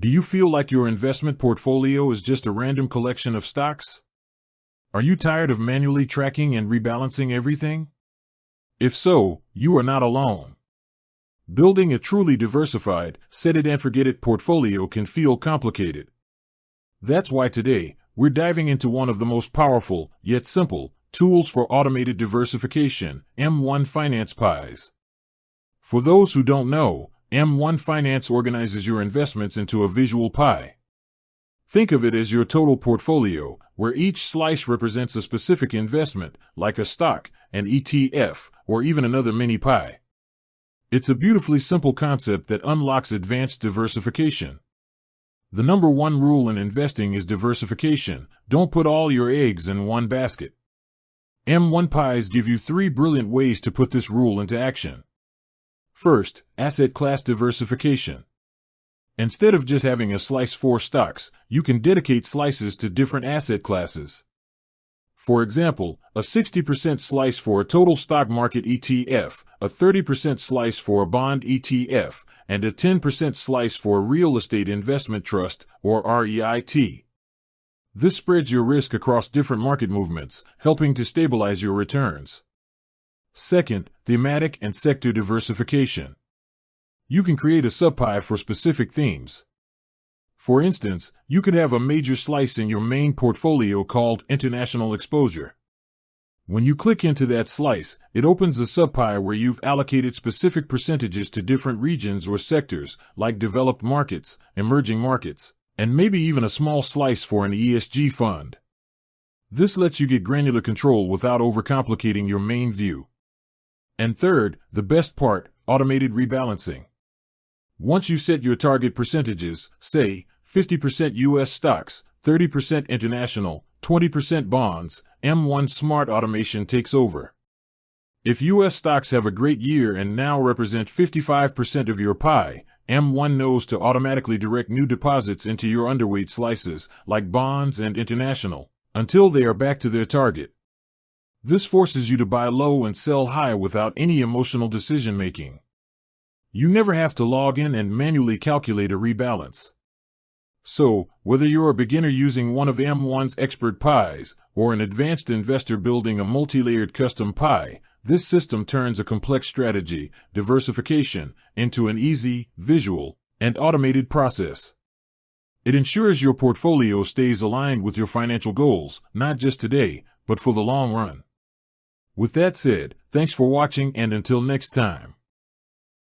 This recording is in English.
Do you feel like your investment portfolio is just a random collection of stocks? Are you tired of manually tracking and rebalancing everything? If so, you are not alone. Building a truly diversified, set-it-and-forget-it portfolio can feel complicated. That's why today, we're diving into one of the most powerful, yet simple, tools for automated diversification, M1 Finance Pies. For those who don't know, M1 Finance organizes your investments into a visual pie. Think of it as your total portfolio, where each slice represents a specific investment, like a stock, an ETF, or even another mini pie. It's a beautifully simple concept that unlocks advanced diversification. The number one rule in investing is diversification. Don't put all your eggs in one basket. M1 Pies give you 3 brilliant ways to put this rule into action. First, asset class diversification. Instead of just having a slice for stocks, you can dedicate slices to different asset classes. For example, a 60% slice for a total stock market ETF, a 30% slice for a bond ETF, and a 10% slice for a real estate investment trust, or REIT. This spreads your risk across different market movements, helping to stabilize your returns. Second, thematic and sector diversification. You can create a subpie for specific themes. For instance, you could have a major slice in your main portfolio called international exposure. When you click into that slice, it opens a subpie where you've allocated specific percentages to different regions or sectors, like developed markets, emerging markets, and maybe even a small slice for an ESG fund. This lets you get granular control without overcomplicating your main view. And third, the best part, automated rebalancing. Once you set your target percentages, say 50% US stocks, 30% international, 20% bonds, M1 Smart Automation takes over. If US stocks have a great year and now represent 55% of your pie, M1 knows to automatically direct new deposits into your underweight slices, like bonds and international, until they are back to their target. This forces you to buy low and sell high without any emotional decision-making. You never have to log in and manually calculate a rebalance. So, whether you're a beginner using one of M1's expert pies, or an advanced investor building a multi-layered custom pie, this system turns a complex strategy, diversification, into an easy, visual, and automated process. It ensures your portfolio stays aligned with your financial goals, not just today, but for the long run. With that said, thanks for watching and until next time.